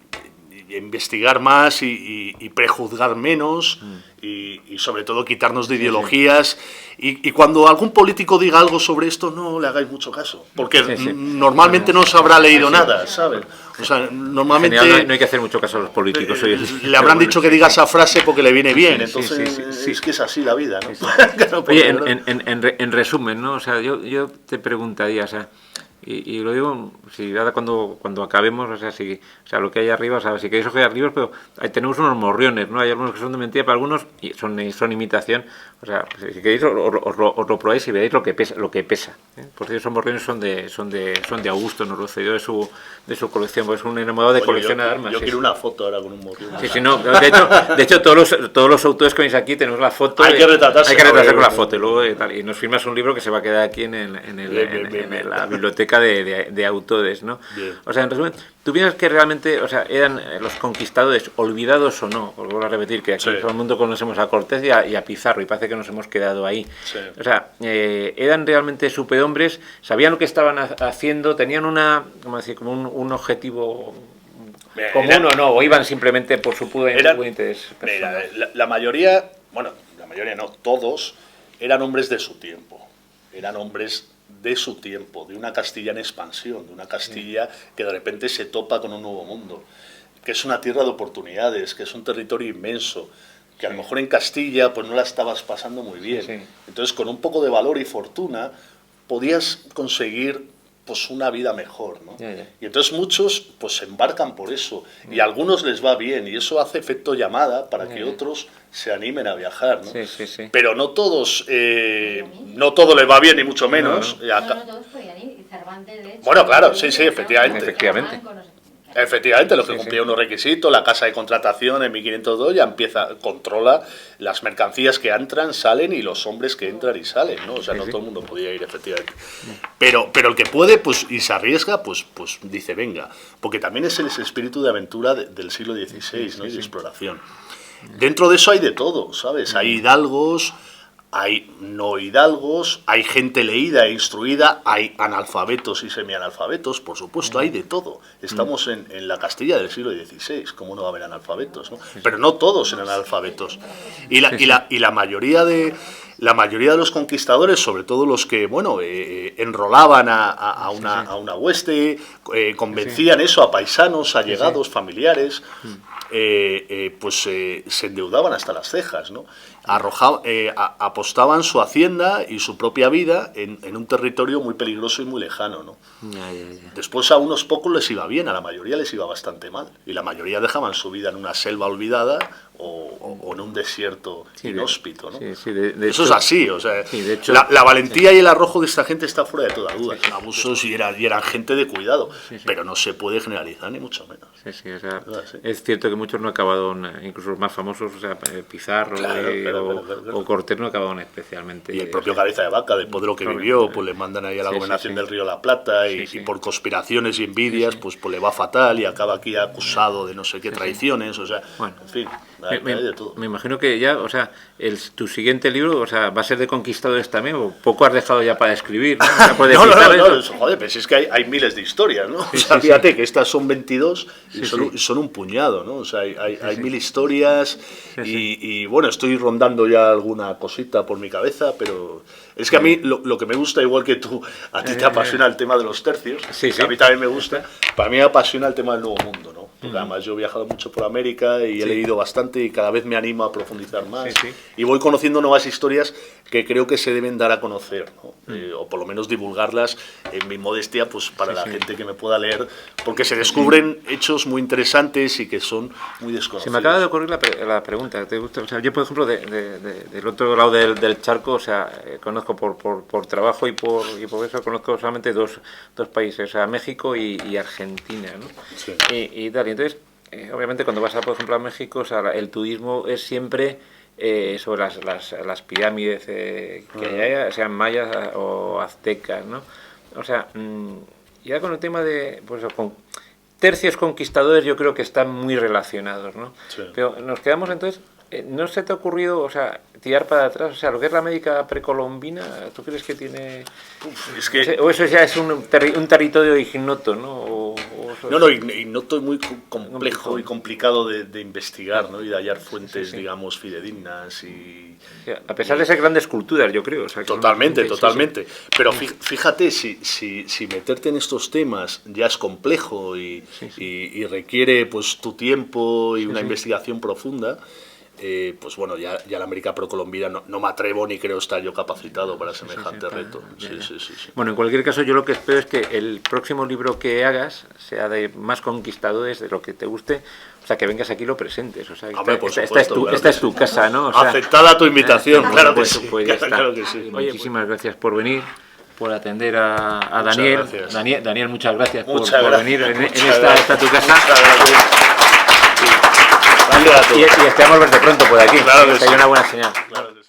investigar más y prejuzgar menos y sobre todo quitarnos de ideologías y cuando algún político diga algo sobre esto no le hagáis mucho caso, porque normalmente no se habrá leído nada, ¿sabes? O sea, normalmente general, no hay que hacer mucho caso a los políticos. Le habrán dicho que diga esa frase porque le viene bien, entonces es que es así la vida, ¿no? Oye, en resumen, ¿no? O sea, yo te preguntaría, o sea, y lo digo, si ahora cuando acabemos, o sea, lo que hay arriba, o sea, si queréis ojear libros, pero ahí tenemos unos morriones, ¿no? Hay algunos que son de mentira, pero algunos son imitación. O sea, si queréis os lo probáis y veréis lo que pesa. Por cierto, esos morriones son de Augusto, nos lo cedió de su colección, porque es un enamorado de colección de armas. Yo quiero una foto ahora con un morrión. No, de hecho todos los autores que veis aquí tenemos la foto. Hay que retratarse con la foto y luego y nos firmas un libro que se va a quedar aquí en la biblioteca de autores, ¿no? Bien. O sea, en resumen, ¿tú piensas que realmente, o sea, eran los conquistadores olvidados o no? Porque vuelvo a repetir que aquí en todo el mundo conocemos a Cortés y a Pizarro y parece que nos hemos quedado ahí. Sí. O sea, eran realmente superhombres, sabían lo que estaban haciendo, tenían como un objetivo común o iban simplemente por su puro interés personal. Mira, la mayoría, no, todos eran hombres de su tiempo, eran hombres de su tiempo, de una Castilla en expansión, de una Castilla que de repente se topa con un nuevo mundo, que es una tierra de oportunidades, que es un territorio inmenso, que a lo mejor en Castilla pues no la estabas pasando muy bien. Entonces con un poco de valor y fortuna podías conseguir pues una vida mejor, ¿no? Y entonces muchos pues se embarcan por eso y a algunos les va bien y eso hace efecto llamada para que otros se animen a viajar, ¿no? Pero no todos, no todo les va bien ni mucho menos. No todos podían ir, y Cervantes de hecho. Bueno, claro, efectivamente. Efectivamente, los que cumplían unos requisitos, la casa de contratación en 1502 ya controla las mercancías que entran, salen y los hombres que entran y salen, ¿no? O sea, no todo el mundo podía ir, efectivamente. Pero el que puede, pues, y se arriesga, pues dice, venga, porque también es el espíritu de aventura del siglo XVI, ¿no? Y de exploración. Dentro de eso hay de todo, ¿sabes? Hay hidalgos, hay no hidalgos, hay gente leída e instruida, hay analfabetos y semianalfabetos, por supuesto, hay de todo. Estamos en la Castilla del siglo XVI, ¿cómo no va a haber analfabetos, ¿no? Pero no todos eran analfabetos. Y la mayoría de los conquistadores, sobre todo los que, bueno, enrolaban a una hueste, convencían eso a paisanos, allegados, familiares, pues se endeudaban hasta las cejas, ¿no? Apostaban su hacienda y su propia vida en un territorio muy peligroso y muy lejano, ¿no? Después a unos pocos les iba bien, a la mayoría les iba bastante mal, y la mayoría dejaban su vida en una selva olvidada o en un desierto inhóspito, ¿no? De eso hecho, es así, o sea, de hecho, la valentía y el arrojo de esta gente está fuera de toda duda. Abusos y eran gente de cuidado, pero no se puede generalizar ni mucho menos. O sea, es cierto que muchos no acabaron, incluso los más famosos, o sea, Pizarro o Cortés no acabaron especialmente. Y el propio Cabeza de Vaca, después de lo que vivió, pues le mandan ahí a la gobernación del Río de la Plata y por conspiraciones y envidias, pues le va fatal y acaba aquí acusado de no sé qué traiciones, o sea, bueno, en fin, hay de todo. Me imagino que ya, o sea, tu siguiente libro, o sea, va a ser de conquistadores también, o poco has dejado ya para escribir, ¿no? O sea, no, joder, pues es que hay miles de historias, ¿no? O sea, fíjate que estas son 22 y son un puñado, ¿no? O sea, hay 1000 historias y bueno, estoy rondando ya alguna cosita por mi cabeza, pero es que a mí lo que me gusta, igual que tú, a ti te apasiona el tema de los tercios, a mí también me gusta, para mí me apasiona el tema del Nuevo Mundo, ¿no? Porque además yo he viajado mucho por América y he leído bastante y cada vez me animo a profundizar más. Y voy conociendo nuevas historias que creo que se deben dar a conocer, ¿no? O por lo menos divulgarlas en mi modestia, pues para la gente que me pueda leer, porque se descubren hechos muy interesantes y que son muy desconocidos. Se me acaba de ocurrir la pregunta. ¿Te gusta? O sea, yo, por ejemplo, del otro lado del charco, o sea, conozco por trabajo y por eso conozco solamente dos países, o sea, México y Argentina, ¿no? Sí. Y tal. Y entonces, obviamente, cuando vas, por ejemplo, a México, o sea, el turismo es siempre sobre las pirámides que hay, sean mayas o aztecas, ¿no? O sea, ya con el tema de, pues, con tercios conquistadores, yo creo que están muy relacionados, ¿no? Sí. Pero nos quedamos entonces, ¿no se te ha ocurrido, o sea, tirar para atrás? O sea, lo que es la América precolombina, ¿tú crees que tiene...? O eso ya es un territorio ignoto, ¿no? Ignoto es muy complejo y complicado de investigar, ¿no? Y de hallar fuentes, digamos, fidedignas y... A pesar de ser grandes culturas, yo creo. O sea, totalmente. Pero fíjate, si meterte en estos temas ya es complejo y requiere, pues, tu tiempo y una investigación profunda... pues bueno, ya la América precolombina no me atrevo ni creo estar yo capacitado para semejante reto. Sí. Bueno, en cualquier caso, yo lo que espero es que el próximo libro que hagas sea de más conquistadores, de lo que te guste, o sea, que vengas aquí y lo presentes. O sea, esta es tu casa, ¿no? O sea, aceptada tu invitación, claro que sí. Claro que sí. Muchísimas gracias por venir, por atender a Daniel. Daniel, muchas gracias por venir en esta tu casa. Y esperamos verte pronto por aquí. Claro que sí. Hay una buena señal. Claro.